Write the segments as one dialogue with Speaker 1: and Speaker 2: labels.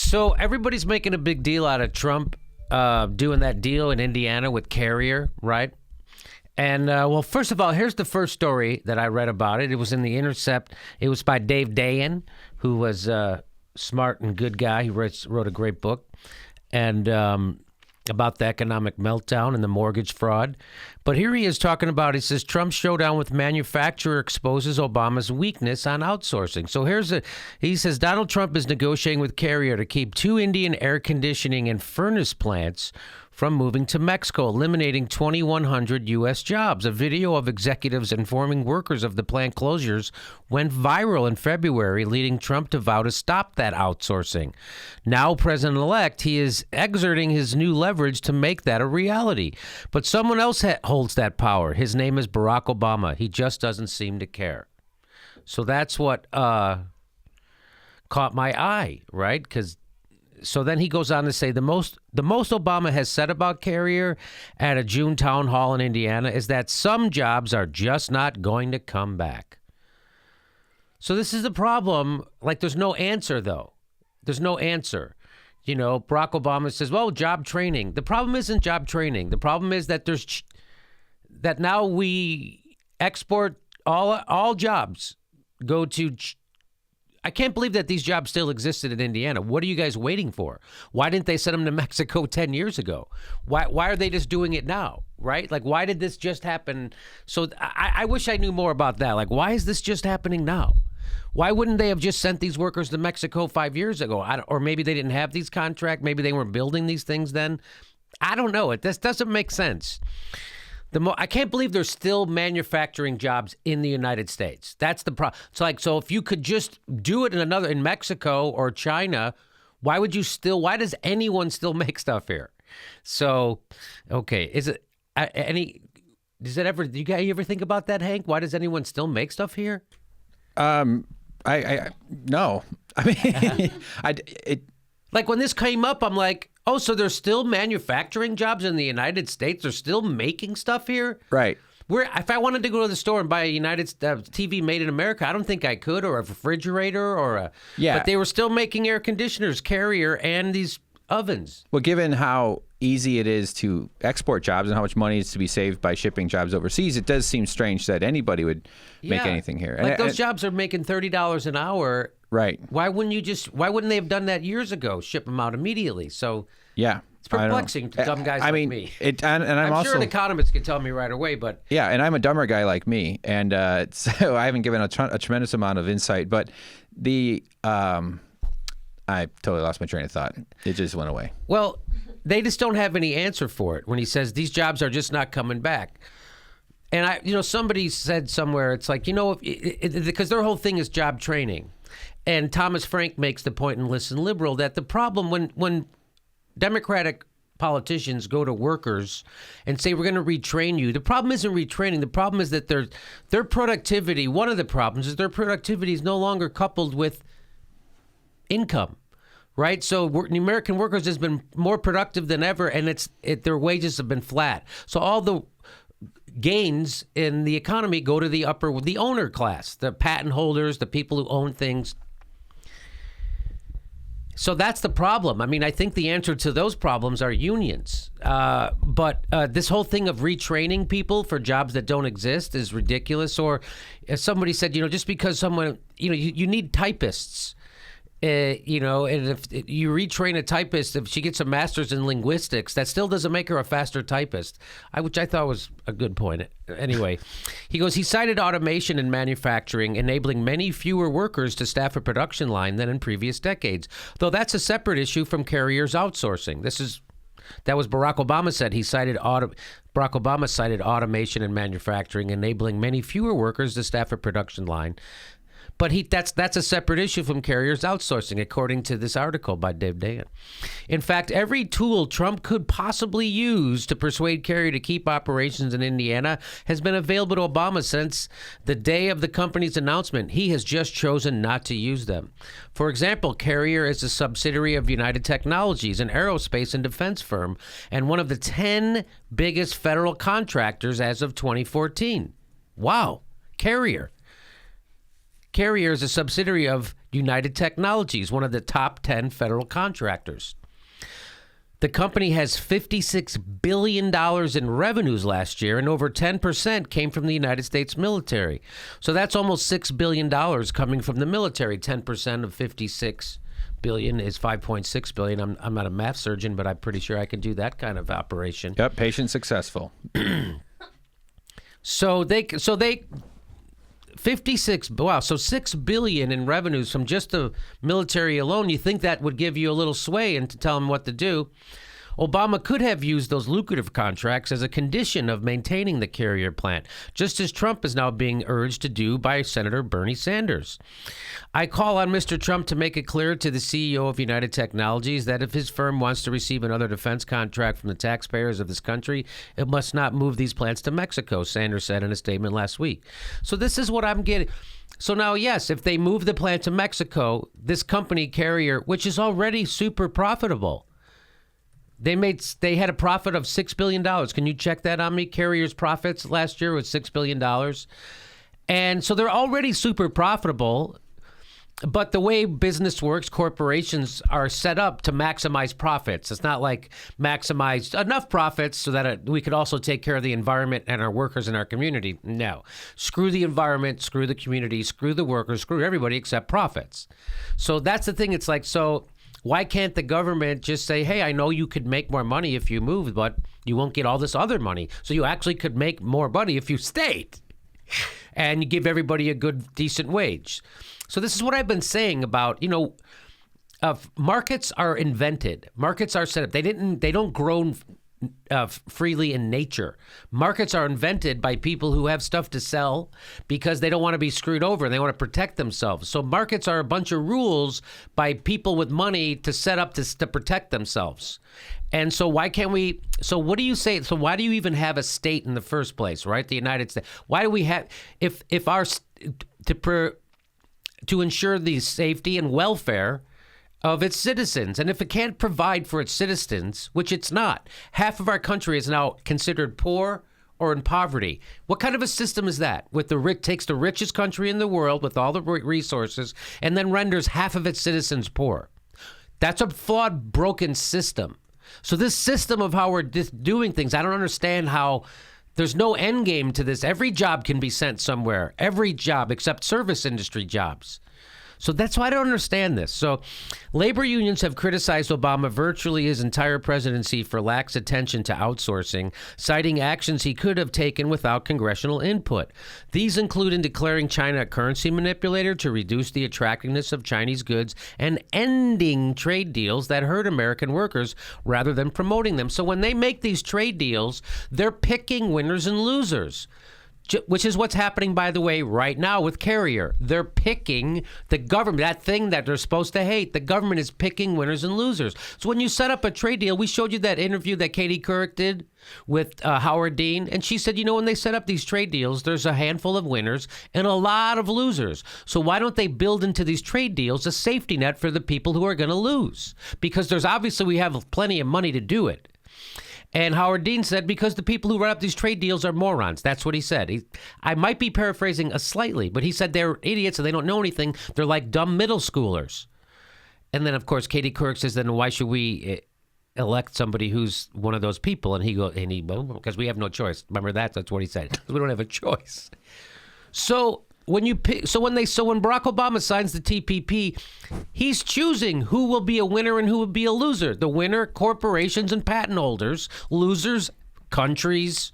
Speaker 1: So everybody's making a big deal out of Trump doing that deal in Indiana with Carrier, right? And, well, first of all, here's the first story that I read about it. It was in The Intercept. It was by Dave Dayen, who was a smart and good guy. He wrote a great book and about the economic meltdown and the mortgage fraud. But here he is talking about, he says, Trump's showdown with manufacturer exposes Obama's weakness on outsourcing. So he says, Donald Trump is negotiating with Carrier to keep 2 Indian air conditioning and furnace plants from moving to Mexico, eliminating 2,100 U.S. jobs. A video of executives informing workers of the plant closures went viral in February, leading Trump to vow to stop that outsourcing. Now president-elect, he is exerting his new leverage to make that a reality. But someone else holds that power. His name is Barack Obama. He just doesn't seem to care. So that's what caught my eye, right? So then he goes on to say the most Obama has said about Carrier at a June town hall in Indiana is that some jobs are just not going to come back. So this is the problem. Like, there's no answer, though. There's no answer. You know, Barack Obama says, well, job training. The problem isn't job training. The problem is that that now we export all jobs go to I can't believe that these jobs still existed in Indiana. What are you guys waiting for? Why didn't they send them to Mexico 10 years ago? Why are they just doing it now, right? Like, why did this just happen? So I wish I knew more about that. Like, why is this just happening now? Why wouldn't they have just sent these workers to Mexico 5 years ago? Or maybe they didn't have these contracts. Maybe they weren't building these things then. I don't know. This doesn't make sense. I can't believe there's still manufacturing jobs in the United States. That's the problem. So if you could just do it in Mexico or China, why does anyone still make stuff here? So, okay, do you guys ever think about that, Hank? Why does anyone still make stuff here?
Speaker 2: No. I mean,
Speaker 1: like when this came up, I'm like, oh, so there's still manufacturing jobs in the United States? They're still making stuff here?
Speaker 2: Right.
Speaker 1: If I wanted to go to the store and buy a TV made in America, I don't think I could, or a refrigerator but they were still making air conditioners, Carrier, and these ovens.
Speaker 2: Well, given how easy it is to export jobs and how much money is to be saved by shipping jobs overseas, it does seem strange that anybody would make anything here.
Speaker 1: Like those jobs are making $30 an hour.
Speaker 2: Right.
Speaker 1: Why wouldn't they have done that years ago? Ship them out immediately. So
Speaker 2: yeah,
Speaker 1: it's perplexing to dumb guys like me.
Speaker 2: I'm also
Speaker 1: sure an economist could tell me right away, but
Speaker 2: yeah, and I'm a dumber guy like me, and so I haven't given a tremendous amount of insight. But I totally lost my train of thought. It just went away.
Speaker 1: Well, they just don't have any answer for it when he says these jobs are just not coming back. And somebody said somewhere, it's like, because their whole thing is job training. And Thomas Frank makes the point in Listen Liberal that the problem when Democratic politicians go to workers and say, we're going to retrain you, the problem isn't retraining. The problem is that their productivity, one of the problems is their productivity is no longer coupled with income, right? So the American workers has been more productive than ever, and their wages have been flat. So all the gains in the economy go to the owner class, the patent holders, the people who own things. So that's the problem. I mean, I think the answer to those problems are unions. But this whole thing of retraining people for jobs that don't exist is ridiculous. Or as somebody said, just because someone, you need typists. And if you retrain a typist, if she gets a master's in linguistics, that still doesn't make her a faster typist, which I thought was a good point. Anyway, he cited automation in manufacturing, enabling many fewer workers to staff a production line than in previous decades, though that's a separate issue from Carrier's outsourcing. That was Barack Obama said. Barack Obama cited automation in manufacturing, enabling many fewer workers to staff a production line. But that's a separate issue from Carrier's outsourcing, according to this article by Dave Dayen. In fact, every tool Trump could possibly use to persuade Carrier to keep operations in Indiana has been available to Obama since the day of the company's announcement. He has just chosen not to use them. For example, Carrier is a subsidiary of United Technologies, an aerospace and defense firm, and one of the 10 biggest federal contractors as of 2014. Wow, Carrier. Carrier is a subsidiary of United Technologies, one of the top 10 federal contractors. The company has $56 billion in revenues last year, and over 10% came from the United States military. So that's almost $6 billion coming from the military. 10% of 56 billion is 5.6 billion. I'm not a math surgeon, but I'm pretty sure I can do that kind of operation.
Speaker 2: Yep, patient successful.
Speaker 1: So they 56, wow, so 6 billion in revenues from just the military alone. You think that would give you a little sway and to tell them what to do. Obama could have used those lucrative contracts as a condition of maintaining the Carrier plant, just as Trump is now being urged to do by Senator Bernie Sanders. I call on Mr. Trump to make it clear to the CEO of United Technologies that if his firm wants to receive another defense contract from the taxpayers of this country, it must not move these plants to Mexico, Sanders said in a statement last week. So this is what I'm getting. So now, yes, if they move the plant to Mexico, this company Carrier, which is already super profitable, they had a profit of $6 billion. Can you check that on me? Carrier's profits last year was $6 billion. And so they're already super profitable. But the way business works, corporations are set up to maximize profits. It's not like maximize enough profits so that we could also take care of the environment and our workers in our community. No. Screw the environment, screw the community, screw the workers, screw everybody except profits. So that's the thing. It's like, so why can't the government just say, hey, I know you could make more money if you moved, but you won't get all this other money. So you actually could make more money if you stayed and you give everybody a good, decent wage. So this is what I've been saying about, markets are invented. Markets are set up. They don't grow freely in nature. Markets are invented by people who have stuff to sell because they don't want to be screwed over and they want to protect themselves. So markets are a bunch of rules by people with money to set up to protect themselves. And so why can't we? So what do you say? So why do you even have a state in the first place, right? The United States. Why do we have to ensure the safety and welfare of its citizens? And if it can't provide for its citizens, which it's not, half of our country is now considered poor or in poverty. What kind of a system is that? Takes the richest country in the world with all the resources and then renders half of its citizens poor. That's a flawed, broken system. So this system of how we're doing things, I don't understand how there's no end game to this. Every job can be sent somewhere. Every job except service industry jobs. So that's why I don't understand this. So labor unions have criticized Obama virtually his entire presidency for lax attention to outsourcing, citing actions he could have taken without congressional input. These include in declaring China a currency manipulator to reduce the attractiveness of Chinese goods and ending trade deals that hurt American workers rather than promoting them. So when they make these trade deals, they're picking winners and losers, which is what's happening, by the way, right now with Carrier. They're picking the government, that thing that they're supposed to hate. The government is picking winners and losers. So when you set up a trade deal, we showed you that interview that Katie Couric did with Howard Dean. And she said, when they set up these trade deals, there's a handful of winners and a lot of losers. So why don't they build into these trade deals a safety net for the people who are going to lose? Because we have plenty of money to do it. And Howard Dean said, because the people who run up these trade deals are morons. That's what he said. I might be paraphrasing slightly, but he said they're idiots and they don't know anything. They're like dumb middle schoolers. And then, of course, Katie Couric says, then why should we elect somebody who's one of those people? And because we have no choice. Remember that? That's what he said. We don't have a choice. So when Barack Obama signs the TPP, he's choosing who will be a winner and who will be a loser. The winner, corporations and patent holders. Losers, countries,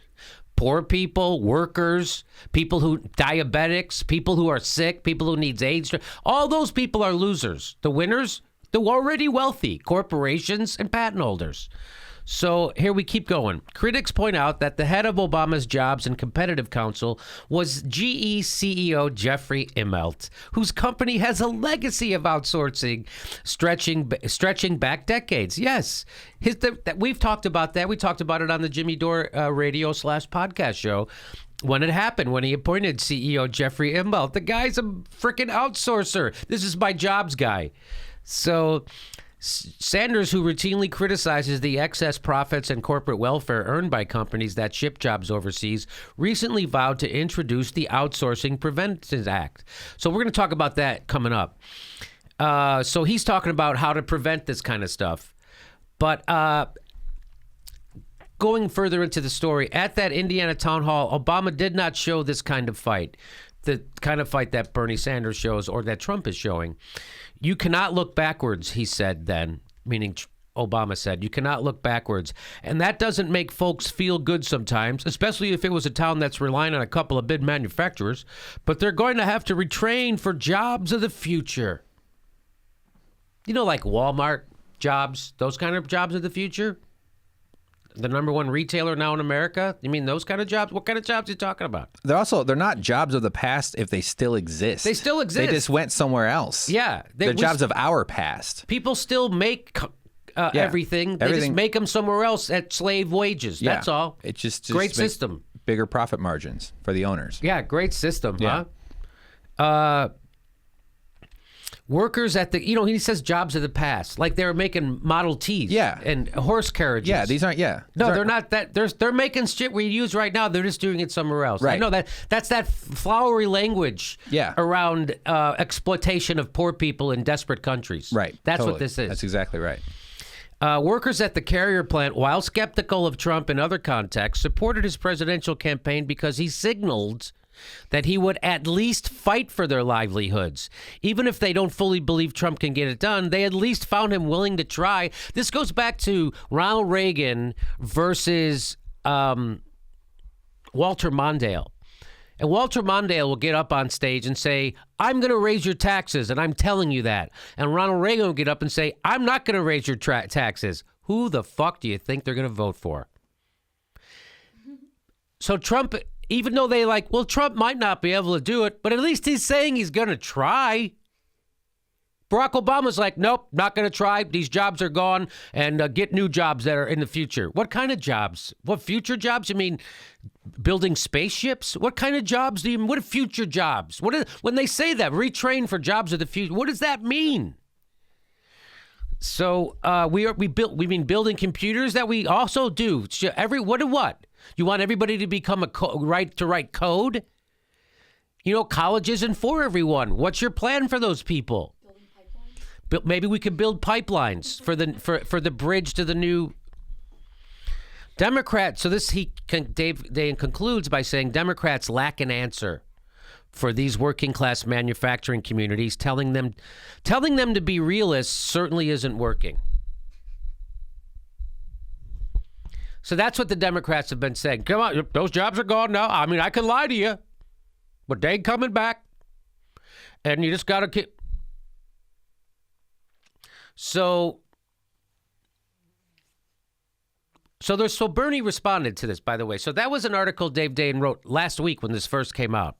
Speaker 1: poor people, workers, diabetics, people who are sick, people who need AIDS. All those people are losers. The winners, the already wealthy, corporations and patent holders. So here we keep going. Critics point out that the head of Obama's Jobs and Competitive Council was GE CEO Jeffrey Immelt, whose company has a legacy of outsourcing stretching back decades. Yes, we've talked about that. We talked about it on the Jimmy Dore radio/podcast show when it happened, when he appointed CEO Jeffrey Immelt. The guy's a freaking outsourcer. This is my jobs guy. So Sanders, who routinely criticizes the excess profits and corporate welfare earned by companies that ship jobs overseas, recently vowed to introduce the Outsourcing Prevention Act. So we're going to talk about that coming up. So he's talking about how to prevent this kind of stuff. But going further into the story, at that Indiana town hall, Obama did not show this kind of fight, the kind of fight that Bernie Sanders shows or that Trump is showing. You cannot look backwards, he said then, meaning Obama said. You cannot look backwards. And that doesn't make folks feel good sometimes, especially if it was a town that's relying on a couple of big manufacturers. But they're going to have to retrain for jobs of the future. You know, like Walmart jobs, those kind of jobs of the future? The number one retailer now in America? You mean those kind of jobs? What kind of jobs are you talking about?
Speaker 2: They're not jobs of the past if they still exist.
Speaker 1: They still exist.
Speaker 2: They just went somewhere else.
Speaker 1: Yeah.
Speaker 2: They're jobs of our past.
Speaker 1: People still make everything. They just make them somewhere else at slave wages.
Speaker 2: Yeah.
Speaker 1: That's all.
Speaker 2: It's just
Speaker 1: great system.
Speaker 2: Bigger profit margins for the owners.
Speaker 1: Yeah, great system, huh? Workers at the, he says jobs of the past, like they were making Model Ts, and horse carriages.
Speaker 2: Yeah, these aren't.
Speaker 1: They're not that. They're making shit we use right now. They're just doing it somewhere else.
Speaker 2: Right.
Speaker 1: I know that's that flowery language. Around exploitation of poor people in desperate countries.
Speaker 2: Right.
Speaker 1: That's
Speaker 2: totally.
Speaker 1: what this is.
Speaker 2: That's exactly right.
Speaker 1: Workers at the Carrier plant, while skeptical of Trump in other contexts, supported his presidential campaign because he signaled that he would at least fight for their livelihoods. Even if they don't fully believe Trump can get it done, they at least found him willing to try. This goes back to Ronald Reagan versus Walter Mondale. And Walter Mondale will get up on stage and say, I'm going to raise your taxes, and I'm telling you that. And Ronald Reagan will get up and say, I'm not going to raise your taxes. Who the fuck do you think they're going to vote for? So Trump, even though they Trump might not be able to do it, but at least he's saying he's going to try. Barack Obama's like, nope, not going to try. These jobs are gone, and get new jobs that are in the future. What kind of jobs? What future jobs? You mean building spaceships? What kind of jobs do you mean? What are future jobs? When they say that, retrain for jobs of the future, what does that mean? So we've been building computers that we also do. What? You want everybody to become to write code? College isn't for everyone. What's your plan for those people? Maybe we could build pipelines for the bridge to the new Democrats. So Dave concludes by saying Democrats lack an answer for these working class manufacturing communities. Telling them to be realists certainly isn't working. So that's what the Democrats have been saying. Come on, those jobs are gone now. I mean, I can lie to you, but they ain't coming back, and you just got to keep. So Bernie responded to this, by the way. So that was an article Dave Dane wrote last week when this first came out.